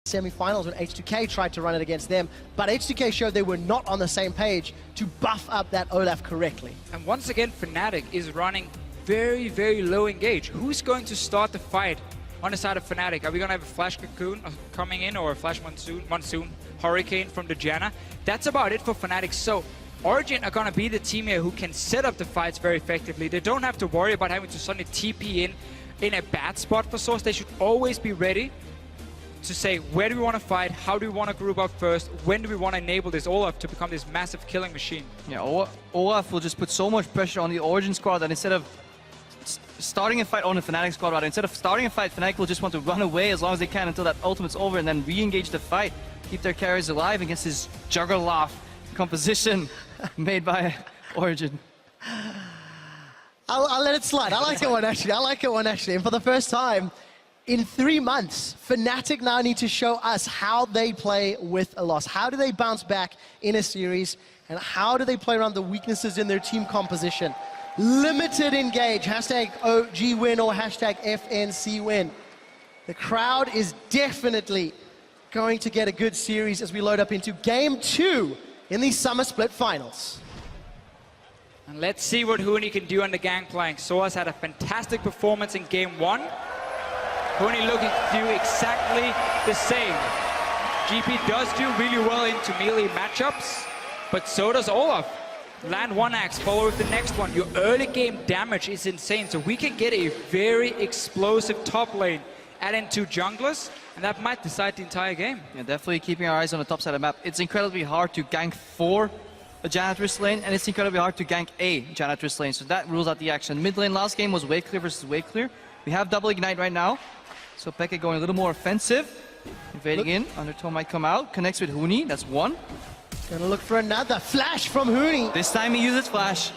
semi-finals when H2K tried to run it against them, but H2K showed they were not on the same page to buff up that Olaf correctly. And once again, Fnatic is running very, very low engage. Who's going to start the fight on the side of Fnatic? Are we going to have a Flash Cocoon coming in or a Flash Monsoon Hurricane from the Janna? That's about it for Fnatic. So Origen are going to be the team here who can set up the fights very effectively. They don't have to worry about having to suddenly TP in a bad spot for Source. They should always be ready to say, where do we want to fight, how do we want to group up first, when do we want to enable this Olaf to become this massive killing machine. Yeah, Olaf will just put so much pressure on the Origen squad that instead of starting a fight on the Fnatic squad, rather, instead of starting a fight, Fnatic will just want to run away as long as they can until that ultimate's over and then re-engage the fight, keep their carries alive against this Juggerloff composition made by Origen. I'll let it slide. I like it one actually. And for the first time in 3 months, Fnatic now need to show us how they play with a loss. How do they bounce back in a series? And how do they play around the weaknesses in their team composition? Limited engage, hashtag OG win or hashtag FNC win. The crowd is definitely going to get a good series as we load up into Game 2 in the Summer Split Finals. And let's see what Huni can do on the gangplank. Soaz had a fantastic performance in Game 1. Huni looking to do exactly the same. GP does do really well into melee matchups, but so does Olaf. Land one axe, follow with the next one. Your early game damage is insane, so we can get a very explosive top lane, add in 2 junglers, and that might decide the entire game. Yeah, definitely keeping our eyes on the top side of the map. It's incredibly hard to gank for a Janitress lane, and it's incredibly hard to gank a Janitress lane, so that rules out the action. Mid lane last game was wave clear versus wave clear. We have double ignite right now, so Pekka going a little more offensive. Invading in, Undertow might come out, connects with Huni, that's 1. Gonna look for another flash from Huni. This time he uses flash.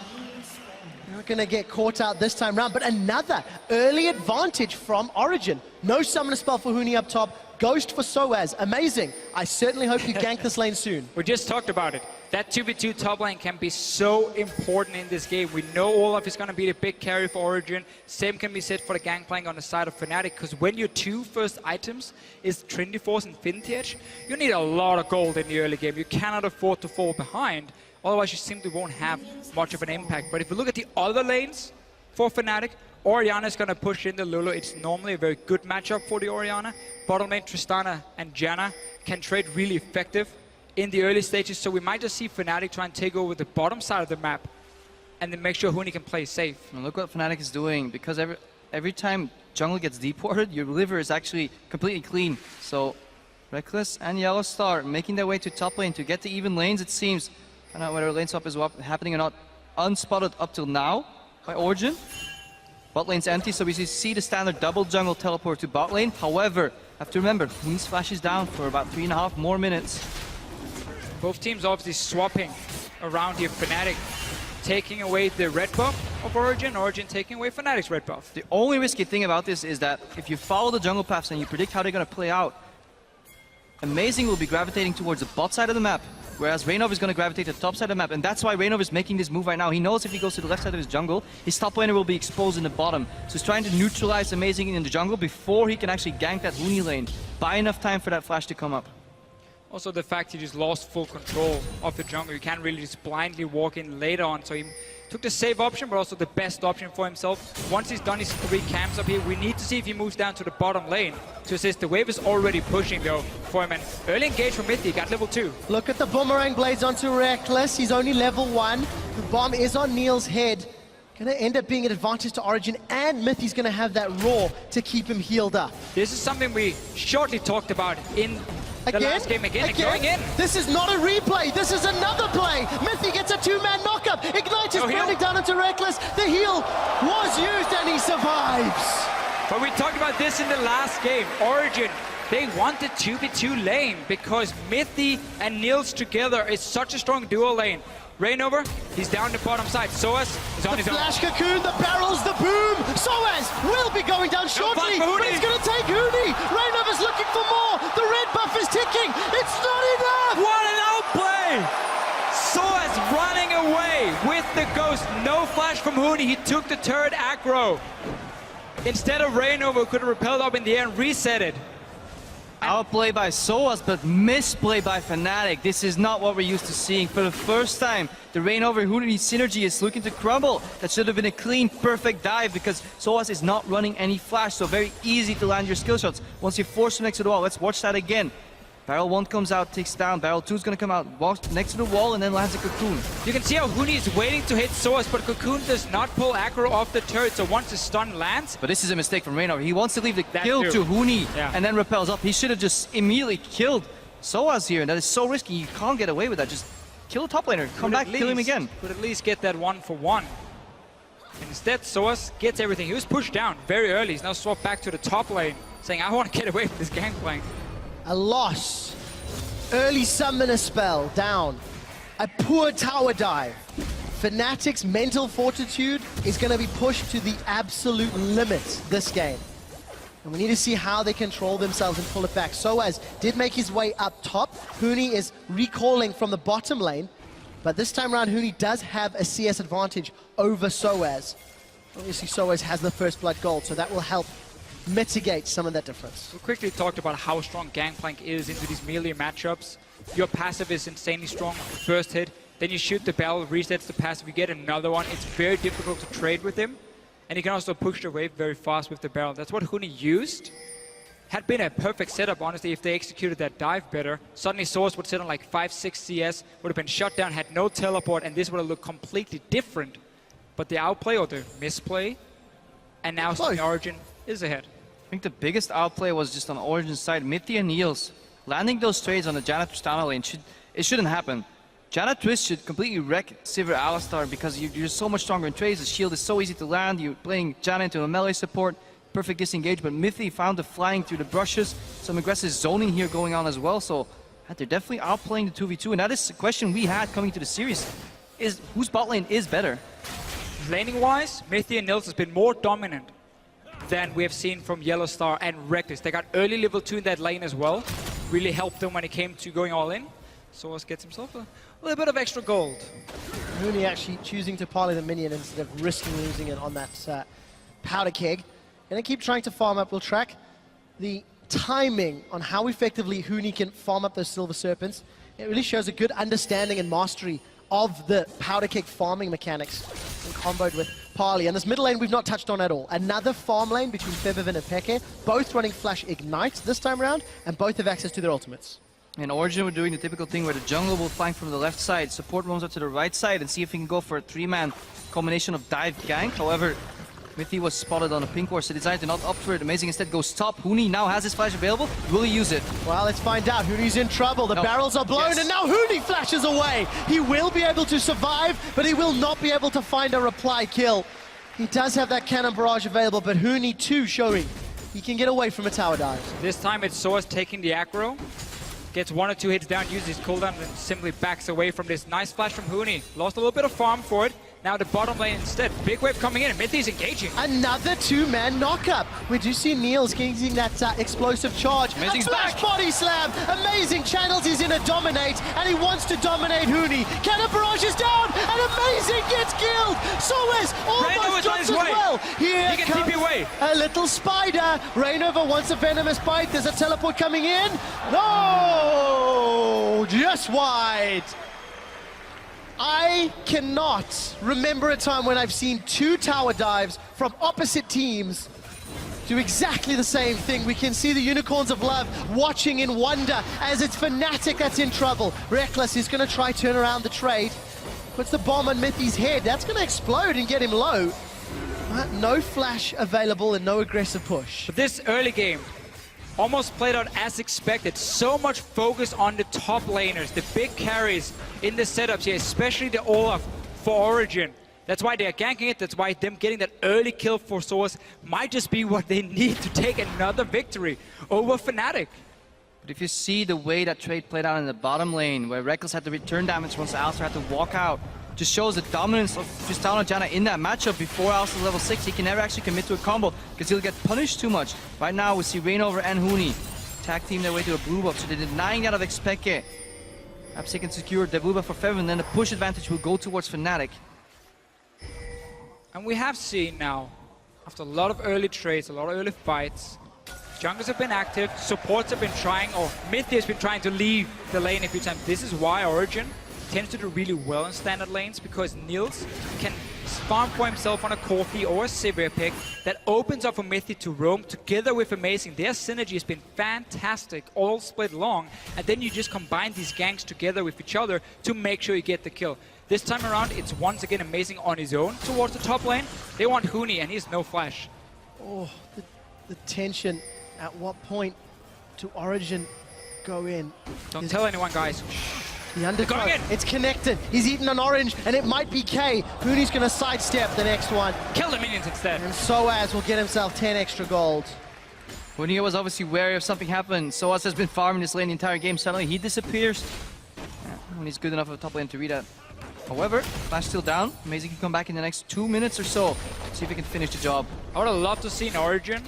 Not gonna get caught out this time round, but another early advantage from Origen. No summoner spell for Huni up top, Ghost for Soaz, amazing. I certainly hope you gank this lane soon. We just talked about it. That 2v2 top lane can be so important in this game. We know Olaf is going to be the big carry for Origen. Same can be said for the gangplank on the side of Fnatic, because when your 2 first items is Trinity Force and Infinity Edge, you need a lot of gold in the early game. You cannot afford to fall behind, otherwise you simply won't have much of an impact. But if you look at the other lanes for Fnatic, Orianna is going to push in the Lulu. It's normally a very good matchup for the Orianna. Bottom lane, Tristana and Janna can trade really effective in the early stages, so we might just see Fnatic try and take over the bottom side of the map and then make sure Huni can play safe. And look what Fnatic is doing, because every time jungle gets deported, your river is actually completely clean. So Reckless and Yellow Star making their way to top lane to get to even lanes, it seems. I don't know whether lane swap is happening or not. Unspotted up till now by Origen. Bot lane's empty, so we see the standard double jungle teleport to bot lane. However, have to remember, Huni's flash is down for about 3.5 more minutes. Both teams obviously swapping around here. Fnatic taking away the red buff of Origen, Origen taking away Fnatic's red buff. The only risky thing about this is that if you follow the jungle paths and you predict how they're going to play out, Amazing will be gravitating towards the bot side of the map, whereas Reynov is going to gravitate to the top side of the map, and that's why Reynov is making this move right now. He knows if he goes to the left side of his jungle, his top laner will be exposed in the bottom. So he's trying to neutralize Amazing in the jungle before he can actually gank that Huni lane. Buy enough time for that flash to come up. Also the fact he just lost full control of the jungle. You can't really just blindly walk in later on, so he took the safe option, but also the best option for himself. Once he's done his 3 camps up here, we need to see if he moves down to the bottom lane to assist. The wave is already pushing though for him, and early engage from Mythic at level 2. Look at the boomerang blades onto Reckless. He's only level 1. The bomb is on Neil's head. Gonna end up being an advantage to Origen, and Mythi's gonna have that roar to keep him healed up. This is something we shortly talked about in the last game again. Going in. This is not a replay, this is another play. Mythic gets a 2-man knockup. Ignite is burning down into Reckless. The heal was used and he survives. But we talked about this in the last game. Origen, they want the 2v2 lane because Mythi and Nils together is such a strong duo lane. Rainover, he's down the bottom side. Soaz is on his own. The flash cocoon, the barrels, the boom. Soaz will be going down shortly, but it's going to take Huni. Rainover's looking for more. The red buff is ticking. It's not enough. What an outplay! Soaz running away with the ghost. No flash from Huni. He took the turret aggro. Instead of Rainover, who could have repelled up in the air and reset it. Outplay by Soas, but misplay by Fnatic. This is not what we're used to seeing. For the first time, the Reignover Hoonity synergy is looking to crumble. That should have been a clean, perfect dive because Soas is not running any flash, so very easy to land your skill shots. Once you force him next to the wall, let's watch that again. Barrel 1 comes out, takes down. Barrel 2 is going to come out, walks next to the wall, and then lands a Cocoon. You can see how Huni is waiting to hit Soas, but Cocoon does not pull aggro off the turret, so once the stun lands... But this is a mistake from Reignover. He wants to leave the That kill too. to Huni, Yeah. and then repels up. He should have just immediately killed Soas here, and that is so risky. You can't get away with that. Just kill the top laner, come back, kill him again. Could at least get that 1-for-1. Instead, Soas gets everything. He was pushed down very early. He's now swapped back to the top lane, saying, I want to get away from this gangplank. A loss. Early summoner spell down. A poor tower dive. Fnatic's mental fortitude is going to be pushed to the absolute limit this game. And we need to see how they control themselves and pull it back. Soas did make his way up top. Huni is recalling from the bottom lane. But this time around, Huni does have a CS advantage over Soas. Obviously, Soas has the first blood gold, so that will help mitigate some of that difference. We quickly talked about how strong Gangplank is into these melee matchups. Your passive is insanely strong. First hit, then you shoot the barrel, resets the passive, you get another one. It's very difficult to trade with him. And you can also push the wave very fast with the barrel. That's what Huni used. Had been a perfect setup, honestly, if they executed that dive better. Suddenly Source would sit on like 5-6 CS, would have been shut down, had no teleport, and this would have looked completely different. But the outplay or the misplay, and now Origin is ahead. I think the biggest outplay was just on Origin's side. Mithy and Niels landing those trades on the Janna Tristana lane. It shouldn't happen. Janna Twist should completely wreck Sivir Alistar because you're so much stronger in trades. The shield is so easy to land. You're playing Janna into a melee support. Perfect disengage, but Mithy found the flying through the brushes. Some aggressive zoning here going on as well. So they're definitely outplaying the 2v2. And that is the question we had coming to the series. Is whose bot lane is better? Laning-wise, Mithy and Nils has been more dominant than we have seen from Yellowstar and Reckless. They got early level 2 in that lane as well. Really helped them when it came to going all in. Source gets himself a little bit of extra gold. Huni actually choosing to parley the minion instead of risking losing it on that powder keg. Gonna keep trying to farm up. We'll track the timing on how effectively Huni can farm up those Silver Serpents. It really shows a good understanding and mastery of the powder keg farming mechanics and comboed with Parley. And this middle lane we've not touched on at all. Another farm lane between Febiven and Peke, both running Flash Ignite this time around, and both have access to their ultimates. And Origin were doing the typical thing where the jungler will flank from the left side, support roams up to the right side, and see if he can go for a 3-man combination of dive gank. However, Mithy was spotted on a pink horse, so decided to not opt for it. Amazing instead goes top. Huni now has his flash available. Will he use it? Well, let's find out. Huni's in trouble. The barrels are blown, and now Huni flashes away. He will be able to survive, but he will not be able to find a reply kill. He does have that cannon barrage available, but Huni too showing he can get away from a tower dive. This time it's Source taking the aggro. Gets 1 or 2 hits down, uses his cooldown, and then simply backs away from this. Nice flash from Huni. Lost a little bit of farm for it. Now the bottom lane instead. Big wave coming in, and Mithy's engaging. Another 2-man knockup. We do see Niels getting that explosive charge. Amazing's a flash back. body slam. Amazing channels. He's in a dominate, and he wants to dominate Huni. Cannon barrage is down, and Amazing gets killed. Solis almost drops as well. Here He can comes TP away. a little spider. Reignover wants a venomous bite. There's a teleport coming in. No, just wide. I cannot remember a time when I've seen 2 tower dives from opposite teams do exactly the same thing. We can see the Unicorns of Love watching in wonder as it's Fnatic that's in trouble. Reckless is going to try turn around the trade. Puts the bomb on Mithy's head. That's going to explode and get him low. But no flash available and no aggressive push. But this early game almost played out as expected. So much focus on the top laners, the big carries in the setups here, especially the Olaf for Origin. That's why they're ganking it. That's why them getting that early kill for Source might just be what they need to take another victory over Fnatic. But if you see the way that trade played out in the bottom lane, where Reckless had to return damage once Alistar had to walk out, just shows the dominance of Tristana and Janna in that matchup. Before Alistar level 6, he can never actually commit to a combo because he'll get punished too much. Right now, we see Reignover and Huni tag team their way to a blue buff, so they're denying that of Xpeke. Perhaps they can secure the blue buff for Fev, and then the push advantage will go towards Fnatic. And we have seen now, after a lot of early trades, a lot of early fights, junglers have been active, supports have been trying, or Mythy has been trying to leave the lane every time. This is why Origen tends to do really well in standard lanes, because Niels can farm for himself on a Corki or a Sivir pick that opens up for Mythy to roam together with Amazing. Their synergy has been fantastic, all split long, and then you just combine these ganks together with each other to make sure you get the kill. This time around, it's once again Amazing on his own towards the top lane. They want Huni, and he's no flash. Oh, the tension. At what point do Origen go in? Don't tell anyone, guys. The undercut, going in. it's connected. He's eaten an orange, and it might be K. Huni's going to sidestep the next one. Kill the minions instead. And Soaz will get himself 10 extra gold. Huni was obviously wary of something happened. Soaz has been farming this lane the entire game. Suddenly he disappears. When he's good enough of a top lane to read that. However, Flash still down. Amazing can come back in the next 2 minutes or so. See if he can finish the job. I would have loved to see an Origen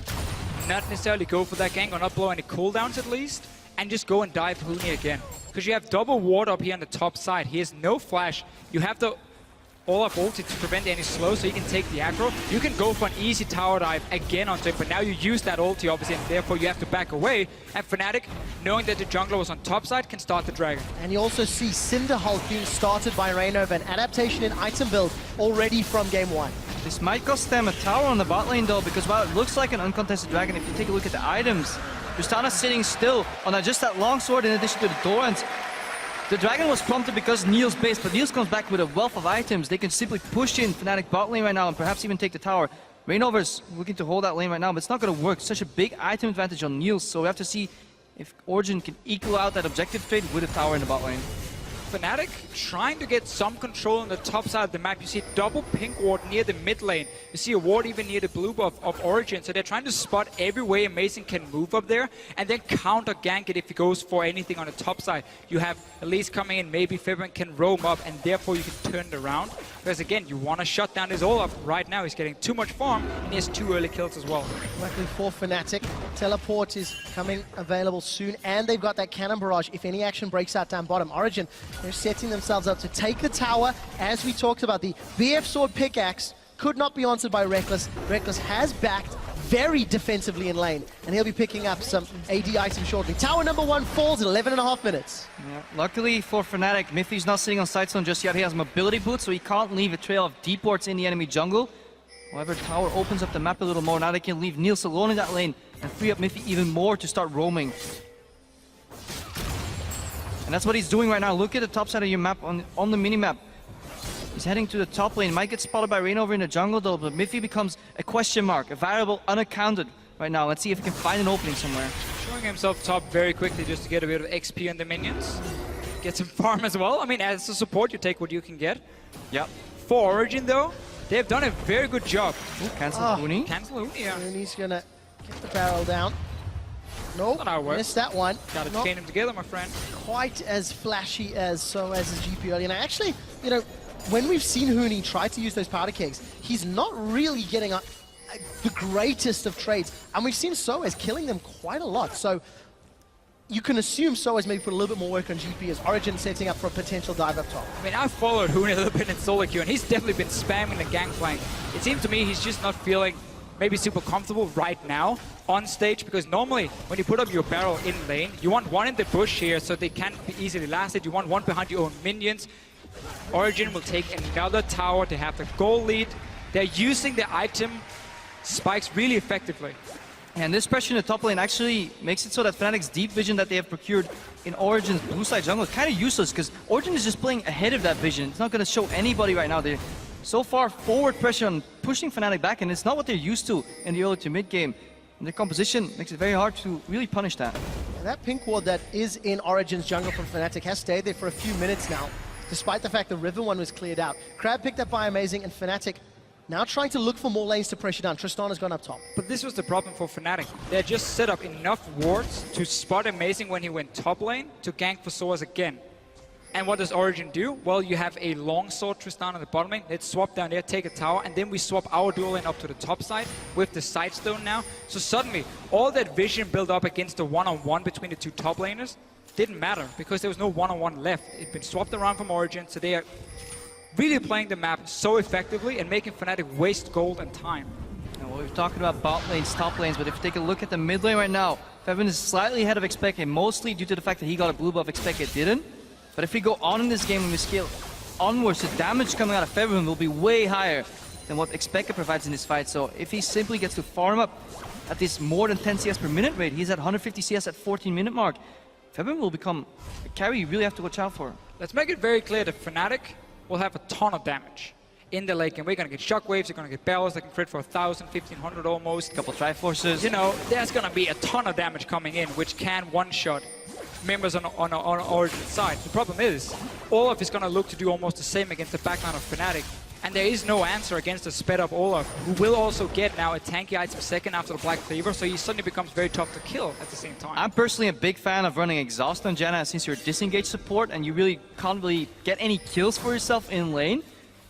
not necessarily go for that gank or not blow any cooldowns at least, and just go and dive Huni again. Because you have double ward up here on the top side. He has no flash. You have the Olaf ulti to prevent any slow, so you can take the aggro. You can go for an easy tower dive again onto him, but now you use that ulti obviously, and therefore you have to back away. And Fnatic, knowing that the jungler was on top side, can start the dragon. And you also see Cinderhulk being started by Reynova, an adaptation in item build already from game 1. This might cost them a tower on the bot lane though, because while it looks like an uncontested dragon, if you take a look at the items, Tristana sitting still on just that long sword in addition to the door, and the dragon was prompted because Niels base, but Niels comes back with a wealth of items. They can simply push in Fnatic bot lane right now and perhaps even take the tower. Reinover's looking to hold that lane right now, but it's not going to work. Such a big item advantage on Niels, so we have to see if Origen can equal out that objective trade with a tower in the bot lane. Fnatic trying to get some control on the top side of the map. You see a double pink ward near the mid lane. You see a ward even near the blue buff of Origen. So they're trying to spot every way Amazing can move up there and then counter gank it if he goes for anything on the top side. You have Elise coming in, maybe Fibrin can roam up, and therefore you can turn it around. Because again, you want to shut down his Olaf. Right now he's getting too much farm and he has 2 early kills as well. Luckily for Fnatic, teleport is coming available soon, and they've got that cannon barrage if any action breaks out down bottom. Origen, they're setting themselves up to take the tower. As we talked about, the BF sword pickaxe could not be answered by Reckless. Reckless has backed very defensively in lane, and he'll be picking up some AD items shortly. Tower number 1 falls in 11.5 minutes. Yeah. Luckily for Fnatic, Mythy's not sitting on side zone just yet. He has mobility boots, so he can't leave a trail of deports in the enemy jungle. However, tower opens up the map a little more. Now they can leave Niels alone in that lane and free up Mythy even more to start roaming. And that's what he's doing right now. Look at the top side of your map on the mini-map. He's heading to the top lane. Might get spotted by Reinover in the jungle though, but Mythy becomes a question mark, a variable unaccounted right now. Let's see if he can find an opening somewhere. Showing himself top very quickly just to get a bit of XP on the minions. Get some farm as well. I mean, as a support, you take what you can get. Yep. For Origen though, they've done a very good job. Ooh, cancel Huni. Cancel Huni, yeah. And he's gonna get the barrel down. Nope, Not how it works. missed that one. Gotta Not chain them together, my friend. quite as flashy as Soaz' GP early. And actually, you know, when we've seen Huni try to use those powder kegs, he's not really getting the greatest of trades. And we've seen Soaz killing them quite a lot. So you can assume Soaz maybe put a little bit more work on GP as Origen setting up for a potential dive up top. I mean, I've followed Huni a little bit in solo queue, and he's definitely been spamming the gangplank. It seems to me he's just not feeling maybe super comfortable right now on stage, because normally when you put up your barrel in lane, you want one in the bush here so they can't be easily lasted. You want one behind your own minions. Origen will take another tower to have the goal lead. They're using the item spikes really effectively. And this pressure in the top lane actually makes it so that Fnatic's deep vision that they have procured in Origen's blue side jungle is kind of useless, because Origen is just playing ahead of that vision. It's not going to show anybody right now. They're so far forward pressure on pushing Fnatic back, and it's not what they're used to in the early to mid game. And their composition makes it very hard to really punish that. And that pink ward that is in Origen's jungle from Fnatic has stayed there for a few minutes now, despite the fact the river one was cleared out. Crab picked up by Amazing, and Fnatic now trying to look for more lanes to pressure down. Tristana's gone up top. But this was the problem for Fnatic. They just set up enough wards to spot Amazing when he went top lane to gank for Soaz again. And what does Origen do? Well, you have a longsword Tristana on the bottom lane. Let's swap down there, take a tower, and then we swap our dual lane up to the top side with the sidestone now. So suddenly, all that vision built up against the one-on-one between the two top laners didn't matter, because there was no one-on-one left. It'd been swapped around from Origen, so they are really playing the map so effectively and making Fnatic waste gold and time. Now, we're talking about bot lanes, top lanes, but if you take a look at the mid lane right now, Fevin is slightly ahead of Expected, mostly due to the fact that he got a blue buff, Expected didn't. But if we go on in this game and we scale onwards, the damage coming out of Fevin will be way higher than what Expected provides in this fight. So if he simply gets to farm up at this more than 10 CS per minute rate, he's at 150 CS at 14-minute mark. Fevin will become a carry you really have to watch out for. Let's make it very clear that Fnatic will have a ton of damage in the late game. We're going to get shockwaves, they're going to get barrels that can crit for 1,000, 1,500 almost. Couple Triforces. You know, there's going to be a ton of damage coming in, which can one-shot members on Origin side. The problem is, Olaf is going to look to do almost the same against the backline of Fnatic. And there is no answer against the sped up Olaf, who will also get now a tanky item second after the Black Cleaver, so he suddenly becomes very tough to kill at the same time. I'm personally a big fan of running Exhaust on Janna since you're disengaged support and you really can't really get any kills for yourself in lane.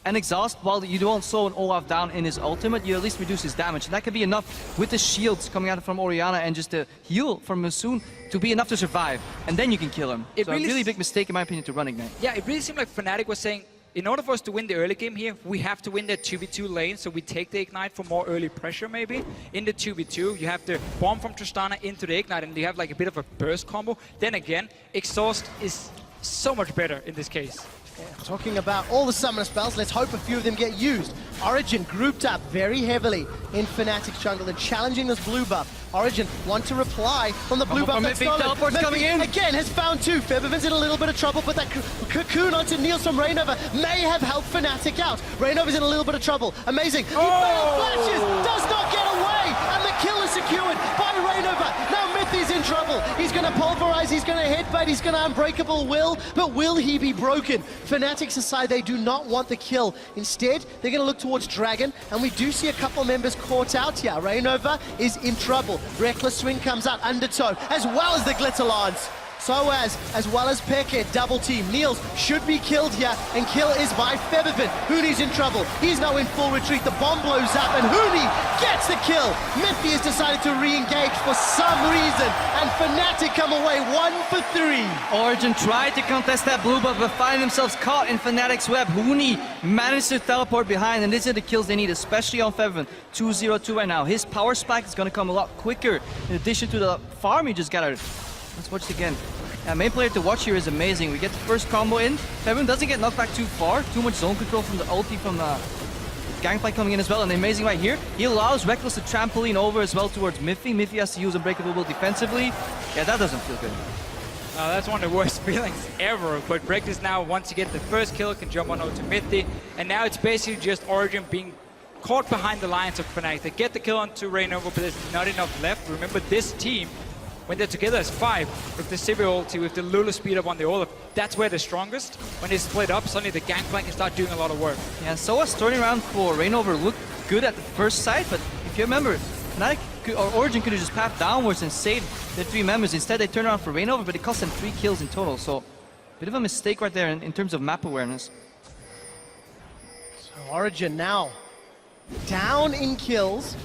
And Exhaust, while you don't slow an Olaf down in his ultimate, you at least reduce his damage. And that could be enough with the shields coming out from Orianna and just the heal from Masoon to be enough to survive. And then you can kill him. So a really big mistake in my opinion to run Ignite. Yeah, it really seemed like Fnatic was saying, in order for us to win the early game here, we have to win that 2v2 lane, so we take the Ignite for more early pressure maybe. In the 2v2, you have the bomb from Tristana into the Ignite, and you have like a bit of a burst combo. Then again, Exhaust is so much better in this case. Yeah, talking about all the summoner spells, let's hope a few of them get used. Origen grouped up very heavily in Fnatic's jungle and challenging this blue buff. Origen want to reply from the blue buff that's stolen. Teleport's coming in. Again has found two. Febiven's in a little bit of trouble, but that cocoon onto Niels from Rainover may have helped Fnatic out. Rainover's in a little bit of trouble. Amazing. He failed flashes, does not get away, and the kill is secured by Rainover. Now Mithy's in trouble. He's going to pulverize, he's going to headbutt, he's going to unbreakable will, but will he be broken? Fnatic's aside, they do not want the kill. Instead, they're going to look towards Dragon, and we do see a couple members caught out here. Rainover is in trouble. Reckless Swing comes out, Undertow, as well as the Glitter Lance. Soaz, as well as Peke, double team. Niels should be killed here, and kill is by Febiven. Hooney's in trouble. He's now in full retreat. The bomb blows up, and Hooney gets the kill. Mithy has decided to re-engage for some reason, and Fnatic come away 1 for 3. Origin tried to contest that blue buff, but find themselves caught in Fnatic's web. Hooney managed to teleport behind, and these are the kills they need, especially on Febiven. 2-0-2 right now. His power spike is going to come a lot quicker, in addition to the farm he just gathered. Let's watch it again. Main player to watch here is amazing. We get the first combo in. Fevin doesn't get knocked back too far. Too much zone control from the ulti from Gangplank coming in as well. And amazing right here. He allows Reckless to trampoline over as well towards Miffy. Miffy has to use Unbreakable Will defensively. Yeah, that doesn't feel good. That's one of the worst feelings ever. But Reckless now, once you get the first kill, can jump on over to Mithy. And now it's basically just Origin being caught behind the lines of Fnatic. They get the kill onto Rainover, but there's not enough left. Remember, this team, when they're together as 5, with the Sivir ulti, with the Lulu speed up on the Olaf, that's where they're strongest. When they split up, suddenly the Gangplank can start doing a lot of work. Yeah, so was turning around for Rainover looked good at the first sight, but if you remember, Fnatic or Origin could have just pathed downwards and saved the 3 members. Instead, they turned around for Rainover, but it cost them 3 kills in total. So, bit of a mistake right there in terms of map awareness. So Origin now down in kills.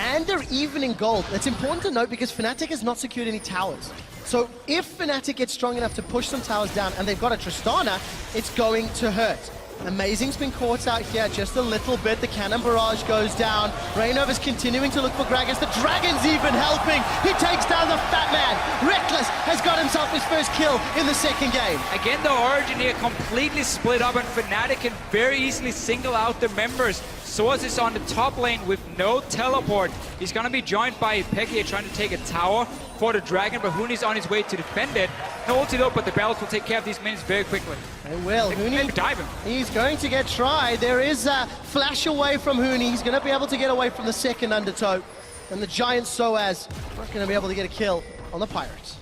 And they're even in gold. That's important to note because Fnatic has not secured any towers. So if Fnatic gets strong enough to push some towers down and they've got a Tristana, it's going to hurt. Amazing's been caught out here just a little bit. The cannon barrage goes down. Rainover's continuing to look for Gragas. The Dragon's even helping. He takes down the Fat Man. Reckless has got himself his first kill in the second game. Again, the Origin here completely split up, and Fnatic can very easily single out the members. Soaz is on the top lane with no teleport. He's going to be joined by Peke trying to take a tower for the Dragon, but Hooney's on his way to defend it. No ulti though, but the Bells will take care of these minions very quickly. They will. Hooney, dive him. He's going to get tried. There is a flash away from Hooney. He's going to be able to get away from the second Undertow. And the giant Soaz not going to be able to get a kill on the Pirates.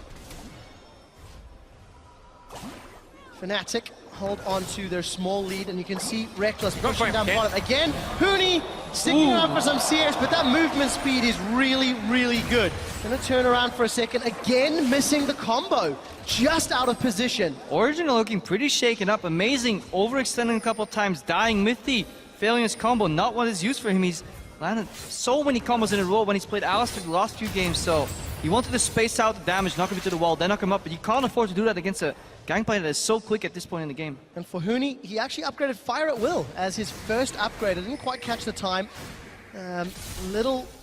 Fnatic hold on to their small lead, and you can see Reckless pushing down bottom. Again, Hooney sticking around for some CS, but that movement speed is really, really good. Gonna turn around for a second, again missing the combo, just out of position. Origin looking pretty shaken up, amazing, overextending a couple times, dying Mithy, failing his combo, not what is used for him. He's landed so many combos in a row when he's played Alistar the last few games, so he wanted to space out the damage, knock him into the wall, then knock him up, but you can't afford to do that against a Gangplank that is so quick at this point in the game. And for Hooney, he actually upgraded Fire at Will as his first upgrade. I didn't quite catch the time.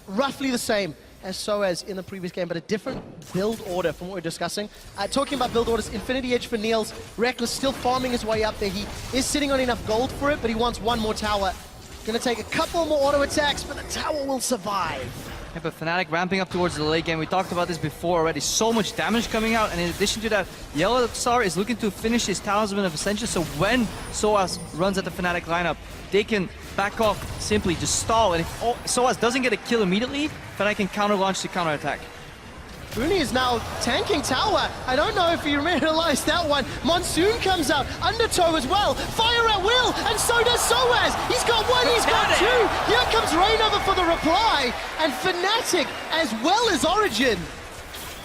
Roughly the same as Soaz in the previous game, but a different build order from what we're discussing. Talking about build orders, Infinity Edge for Niels. Reckless still farming his way up there. He is sitting on enough gold for it, but he wants one more tower. Gonna take a couple more auto attacks, but the tower will survive. Yeah, but Fnatic ramping up towards the late game. We talked about this before already. So much damage coming out, and in addition to that, Yellow Star is looking to finish his Talisman of Ascension, so when Soaz runs at the Fnatic lineup, they can back off, simply just stall, and if Soaz doesn't get a kill immediately, Fnatic can counter-launch to counter-attack. Huni is now tanking tower. I don't know if you realized that one. Monsoon comes out, Undertow as well. Fire at will, and so does Soaz. He's got one, he's got two. Here comes Rainover for the reply, and Fnatic as well as Origen.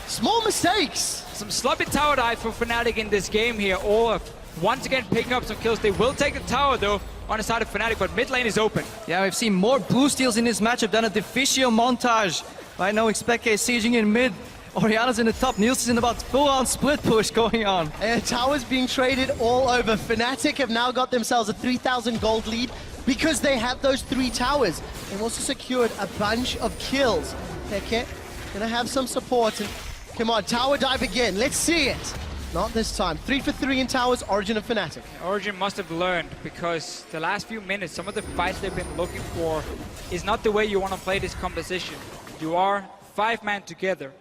Small mistakes. Some sloppy tower dive for Fnatic in this game here. Olaf once again picking up some kills. They will take the tower though on the side of Fnatic, but mid lane is open. Yeah, we've seen more blue steals in this matchup than a Deficio montage. Right now, Expecke is sieging in mid. Oriana's in the top, Niels is in about full-on split push going on. And towers being traded all over. Fnatic have now got themselves a 3,000 gold lead because they have those 3 towers. They've also secured a bunch of kills. Okay, gonna have some support. And come on, tower dive again. Let's see it. Not this time. 3 for 3 in towers, Origen and Fnatic. Origen must have learned, because the last few minutes, some of the fights they've been looking for is not the way you want to play this composition. You are 5-man together.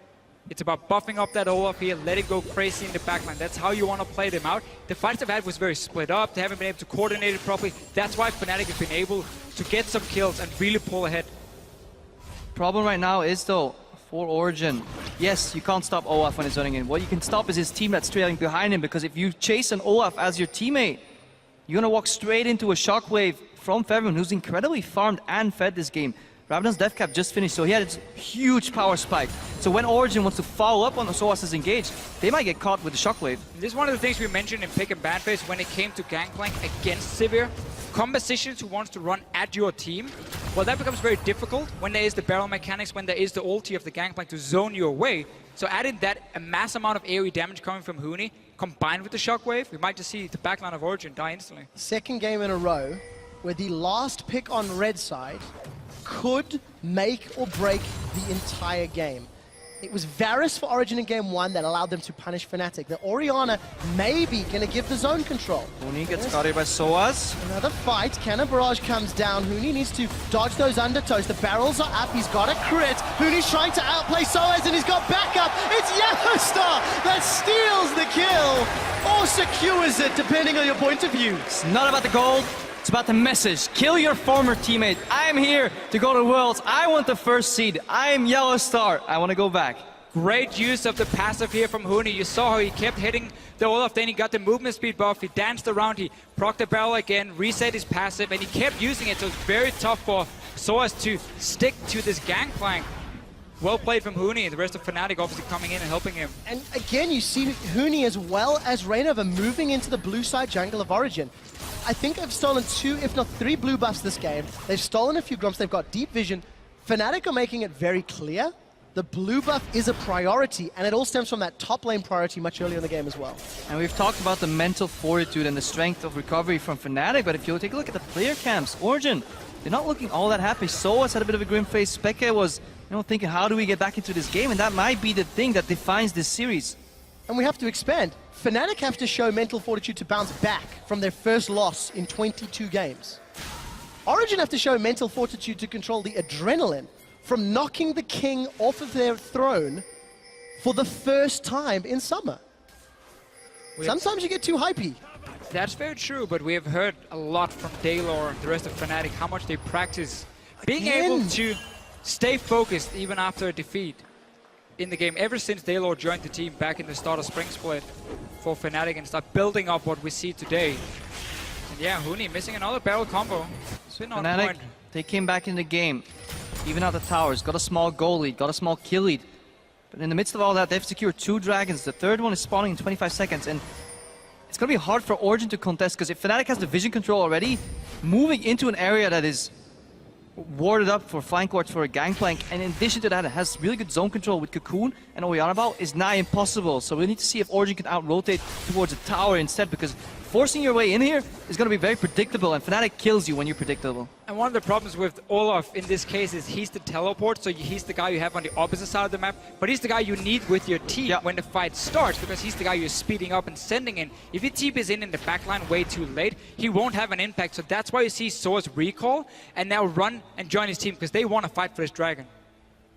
It's about buffing up that Olaf here, let it go crazy in the backline. That's how you want to play them out. The fights they've had was very split up. They haven't been able to coordinate it properly. That's why Fnatic have been able to get some kills and really pull ahead. Problem right now is though, for Origen, yes, you can't stop Olaf when he's running in. What you can stop is his team that's trailing behind him, because if you chase an Olaf as your teammate, you're gonna walk straight into a shockwave from Feveron, who's incredibly farmed and fed this game. Rabadon's death cap just finished, so he had a huge power spike. So when Origen wants to follow up on the Soaz engaged, they might get caught with the shockwave. This is one of the things we mentioned in Pick and Ban phase when it came to Gangplank against Sivir. Compositions who wants to run at your team, well, that becomes very difficult when there is the barrel mechanics, when there is the ulti of the Gangplank to zone you away. So adding that a mass amount of AoE damage coming from Huni, combined with the shockwave, we might just see the backline of Origen die instantly. Second game in a row where the last pick on red side could make or break the entire game. It was Varus for Origen in game 1 that allowed them to punish Fnatic. The Oriana maybe gonna give the zone control. Huni gets caught here by Soaz. Another fight, Cannon Barrage comes down. Huni needs to dodge those undertows. The barrels are up, he's got a crit. Huni's trying to outplay Soaz and he's got backup. It's Yellowstar that steals the kill or secures it, depending on your point of view. It's not about the gold. It's about the message. Kill your former teammate. I'm here to go to Worlds. I want the first seed. I'm Yellowstar. I want to go back. Great use of the passive here from Huni. You saw how he kept hitting the Olaf, then he got the movement speed buff, he danced around, he procced the barrel again, reset his passive, and he kept using it, so it's very tough for Soaz to stick to this Gangplank. Well played from Huni, and the rest of Fnatic obviously coming in and helping him. And again, you see Huni as well as Rainover moving into the blue side jungle of Origen. I think they've stolen 2, if not 3 blue buffs this game. They've stolen a few grumps, they've got deep vision. Fnatic are making it very clear the blue buff is a priority, and it all stems from that top lane priority much earlier in the game as well. And we've talked about the mental fortitude and the strength of recovery from Fnatic, but if you take a look at the player camps, Origen, they're not looking all that happy. Soaz had a bit of a grim face. Speke was, thinking, how do we get back into this game? And that might be the thing that defines this series. And we have to expand. Fnatic have to show mental fortitude to bounce back from their first loss in 22 games. Origen have to show mental fortitude to control the adrenaline from knocking the king off of their throne for the first time in summer. Sometimes you get too hypey. That's very true, but we have heard a lot from Daylor and the rest of Fnatic, how much they practice being able to stay focused even after a defeat in the game, ever since Daylor joined the team back in the start of Spring Split for Fnatic and start building up what we see today. And yeah, Huni missing another barrel combo. It's been on Fnatic, point. they came back in the game, even out the towers, got a small goal lead, got a small kill lead. But in the midst of all that, they've secured 2 dragons. The third one is spawning in 25 seconds, and it's going to be hard for Origen to contest, because if Fnatic has the vision control already, moving into an area that is warded up for flank wards for a Gangplank, and in addition to that, it has really good zone control with Cocoon and Oriana is nigh impossible. So we need to see if Origen can out-rotate towards a tower instead, because forcing your way in here is going to be very predictable, and Fnatic kills you when you're predictable. And one of the problems with Olaf in this case is he's the teleport, so he's the guy you have on the opposite side of the map, but he's the guy you need with your team when the fight starts, because he's the guy you're speeding up and sending in. If your team is in the backline way too late, he won't have an impact, so that's why you see Source recall and now run and join his team, because they want to fight for this dragon.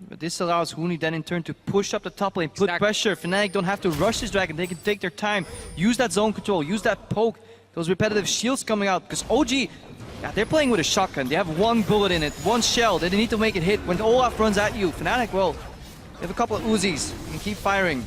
But this allows Huni then in turn to push up the top lane, put pressure. Fnatic don't have to rush this dragon, they can take their time, use that zone control, use that poke, those repetitive shields coming out, because OG, yeah, they're playing with a shotgun. They have one bullet in it, one shell. They need to make it hit. When Olaf runs at you, Fnatic, well, they have a couple of Uzis and keep firing.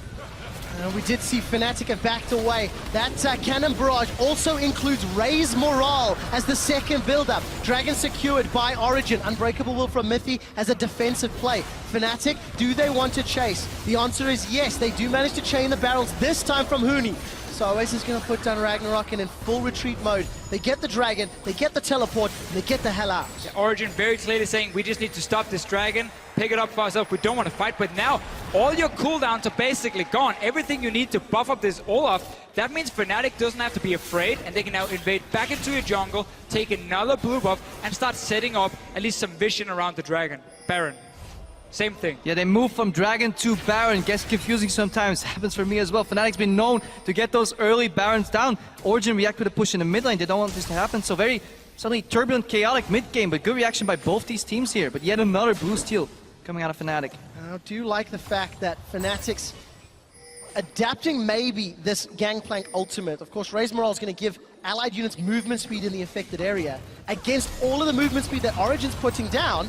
We did see Fnatic have backed away. That cannon barrage also includes Raise Morale as the second build-up. Dragon secured by Origen. Unbreakable Will from Mithy as a defensive play. Fnatic, do they want to chase? The answer is yes. They do manage to chain the barrels, this time from Huni. So Oasis is going to put down Ragnarok, and in full retreat mode, they get the dragon, they get the teleport, and they get the hell out. Yeah, Origen very clearly saying, we just need to stop this dragon, pick it up for ourselves, we don't want to fight, but now all your cooldowns are basically gone. Everything you need to buff up this Olaf, that means Fnatic doesn't have to be afraid, and they can now invade back into your jungle, take another blue buff, and start setting up at least some vision around the dragon. Baron. Same thing. Yeah, they move from Dragon to Baron. Gets confusing sometimes. Happens for me as well. Fnatic's been known to get those early Barons down. Origen react with a push in the mid lane. They don't want this to happen. So very suddenly turbulent, chaotic mid game. But good reaction by both these teams here. But yet another blue steal coming out of Fnatic. I do like the fact that Fnatic's adapting maybe this Gangplank ultimate. Of course, Raise Morale is going to give allied units movement speed in the affected area against all of the movement speed that Origen's putting down.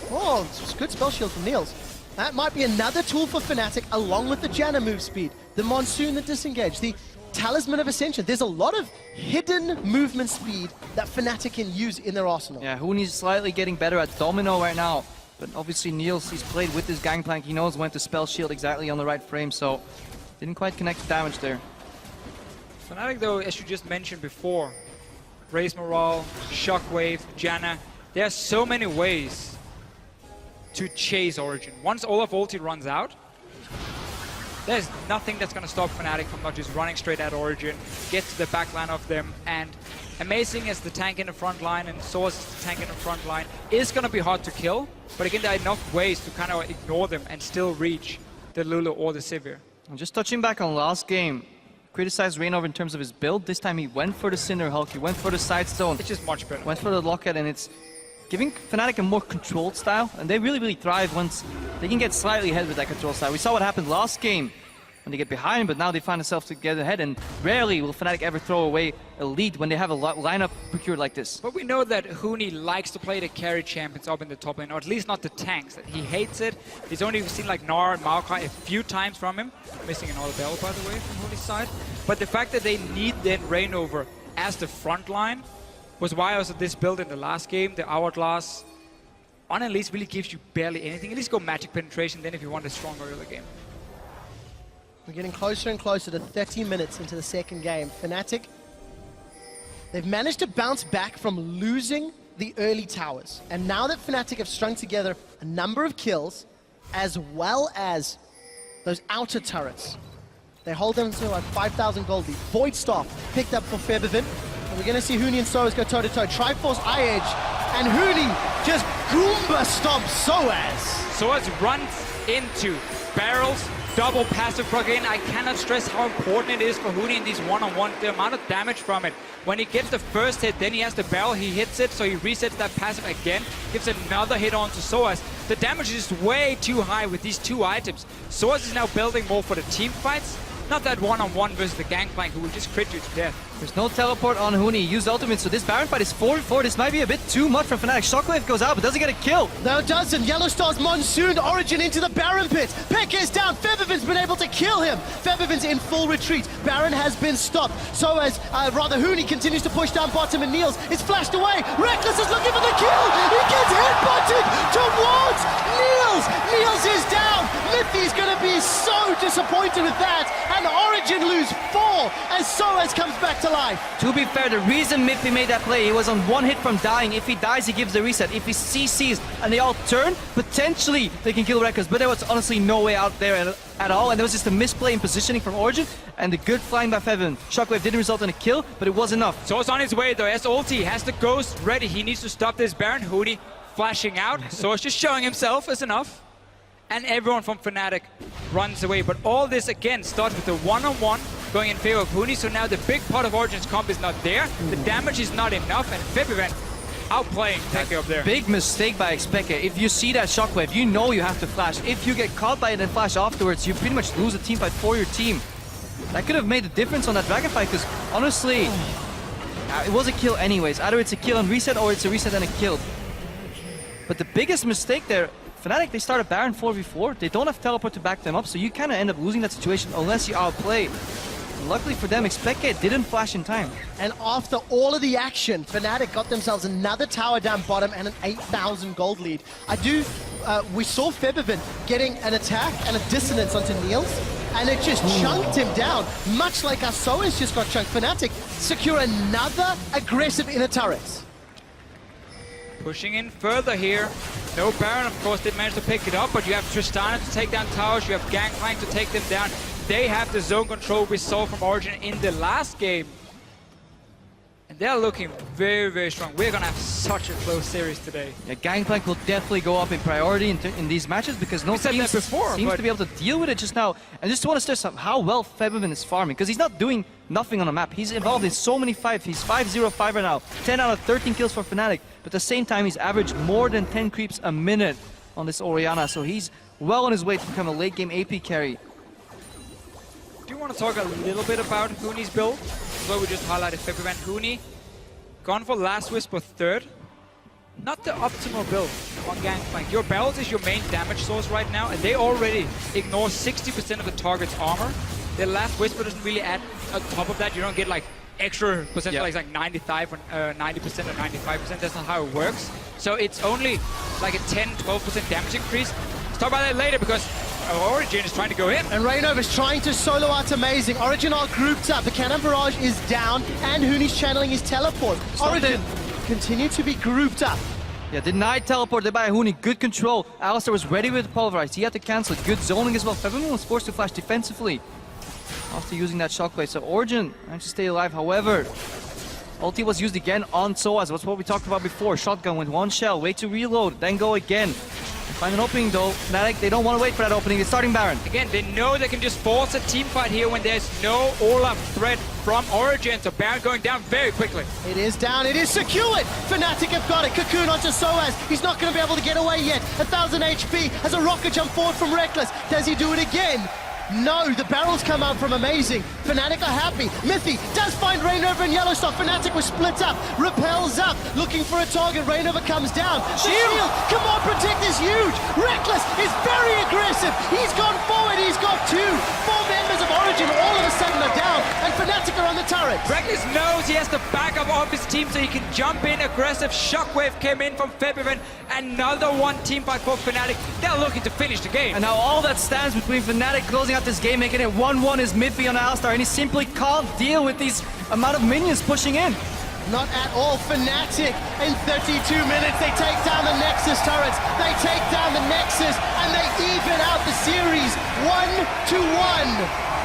Oh, it's a good spell shield from Niels. That might be another tool for Fnatic, along with the Janna move speed, the Monsoon, the Disengage, the Talisman of Ascension. There's a lot of hidden movement speed that Fnatic can use in their arsenal. Yeah, Huni's slightly getting better at Domino right now. But obviously Niels, he's played with this Gangplank. He knows when to spell shield exactly on the right frame, so didn't quite connect the damage there. Fnatic, though, as you just mentioned before, Raise Morale, Shockwave, Janna, there are so many ways to chase Origen. Once Olaf ulti runs out, there's nothing that's going to stop Fnatic from not just running straight at Origen, get to the back line of them, and amazing as the tank in the front line and Source is the tank in the front line, is going to be hard to kill, but again, there are enough ways to kind of ignore them and still reach the Lulu or the Sivir. And just touching back on last game, criticized Reignover in terms of his build. This time he went for the Cinder Hulk, he went for the side stone. It's just much better. Went for the Locket, and it's giving Fnatic a more controlled style, and they really thrive once they can get slightly ahead with that control style. We saw what happened last game when they get behind, but now they find themselves to get ahead, and rarely will Fnatic ever throw away a lead when they have a lineup procured like this. But we know that Huni likes to play the carry champions up in the top lane, or at least not the tanks. He hates it. He's only seen like Gnar and Maokai a few times from him. Missing another bell, by the way, from Huni's side. But the fact that they need then Reignover as the front line was why I was at this build in the last game, the Hourglass. Unleashed really gives you barely anything. At least go magic penetration then if you want a stronger early game. We're getting closer and closer to 30 minutes into the second game. Fnatic, they've managed to bounce back from losing the early towers. And now that Fnatic have strung together a number of kills, as well as those outer turrets, they hold them to like 5,000 gold lead. Void Staff picked up for Febiven. And we're going to see Huni and Soaz go toe-to-toe. Triforce Eye Edge, and Huni just Goomba stomps Soaz. Soaz runs into barrels, double passive proc in. I cannot stress how important it is for Huni in these one-on-one, the amount of damage from it. When he gets the first hit, then he has the barrel, he hits it, so he resets that passive again, gives another hit onto Soaz. The damage is just way too high with these two items. Soaz is now building more for the team fights, not that one-on-one versus the Gangplank who will just crit you to death. There's no teleport on Huni. He used ultimate, so this Baron fight is 4-4. This might be a bit too much from Fnatic. Shockwave goes out, but doesn't get a kill. No, it doesn't. Yellowstar's Monsoon Origen into the Baron pit. Pekka is down. Febiven's been able to kill him. Febiven's in full retreat. Baron has been stopped. So as Huni continues to push down bottom, and Niels is flashed away. Reckless is looking for the kill. He gets headbutted towards Niels. Niels is down. Mithy's going to be so disappointed with that. And Origen lose 4. more as Soaz comes back to life. To be fair, the reason Miffy made that play, he was on one hit from dying. If he dies, he gives the reset. If he CCs and they all turn, potentially they can kill Reckless. But there was honestly no way out there at all. And there was just a misplay in positioning from Origen. And the good flying by Fevin. Shockwave didn't result in a kill, but it was enough. So it's on his way though, as ulti has the Ghost ready. He needs to stop this Baron. Huni flashing out. So it's just showing himself is enough. And everyone from Fnatic runs away. But all this again starts with the one-on-one going in favor of Huni. So now the big part of Origen's comp is not there. The damage is not enough. And Febiven outplaying Peke up there. Big mistake by Xpeke. If you see that Shockwave, you know you have to flash. If you get caught by it and flash afterwards, you pretty much lose a team fight for your team. That could have made a difference on that Dragon fight, because honestly, it was a kill anyways. Either it's a kill and reset, or it's a reset and a kill. But the biggest mistake there, Fnatic, they start a Baron 4v4. They don't have teleport to back them up, so you kind of end up losing that situation unless you outplay. Luckily for them, Xpeke didn't flash in time. And after all of the action, Fnatic got themselves another tower down bottom and an 8,000 gold lead. We saw Febiven getting an attack and a dissonance onto Niels, and it just chunked him down, much like our Soaz just got chunked. Fnatic secure another aggressive inner turret. Pushing in further here. No Baron, of course, did manage to pick it up, but you have Tristana to take down towers, you have Gangplank to take them down. They have the zone control we saw from Origen in the last game. And they're looking very, very strong. We're gonna have such a close series today. Yeah, Gangplank will definitely go up in priority in these matches, because no team seems to be able to deal with it just now. And just want to stress how well Febiven is farming, because he's not doing nothing on the map. He's involved in so many fights. He's 5-0-5 right now. 10 out of 13 kills for Fnatic. But at the same time, he's averaged more than 10 creeps a minute on this Orianna. So he's well on his way to become a late game AP carry. Do you want to talk a little bit about Huni's build? Well, we just highlighted Febiven. Huni, gone for Last Whisper third. Not the optimal build on Gangplank. Your Bells is your main damage source right now, and they already ignore 60% of the target's armor. Their Last Whisper doesn't really add on top of that. You don't get like extra percentage, like 95 or 90% or 95%. That's not how it works. So it's only like a 10-12% damage increase. Let's talk about that later, because Origen is trying to go in. And Reynov is trying to solo out amazing. Origen are grouped up. The Cannon Barrage is down, and Huni's channeling his teleport. Origen continue to be grouped up. Yeah, denied teleport there by Huni. Good control. Alistar was ready with the Pulverize. He had to cancel it. Good zoning as well. Febiven was forced to flash defensively after using that shockwave. So Origen managed to stay alive. However, ulti was used again on Soaz. That's what we talked about before. Shotgun with one shell. Wait to reload. Then go again. Find an opening though. Fnatic, they don't want to wait for that opening. It's starting Baron. Again, they know they can just force a team fight here when there's no Olaf threat from Origen. So Baron going down very quickly. It is down. It is secured. Fnatic have got it. Cocoon onto Soaz. He's not going to be able to get away yet. 1,000 HP has a rocket jump forward from Reckless. Does he do it again? No, the barrels come out from Amazing. Fnatic are happy. Miffy does find Rainover and Yellowstar. Fnatic was split up. Repels up, looking for a target. Rainover comes down. The shield, come on, protect is huge. Reckless is very aggressive. He's gone forward. He's got 4 members of Origen all of a sudden are down, and Fnatic are on the turret. Reckless knows he has the backup of his team, so he can jump in aggressive. Shockwave came in from Febiven. Another one team fight for Fnatic. They're looking to finish the game. And now all that stands between Fnatic closing out this game, making it 1-1 is Miffy on Alistar, and he simply can't deal with these amount of minions pushing in. Not at all. Fnatic in 32 minutes. They take down the Nexus turrets. They take down the Nexus, and they even out the series 1-1.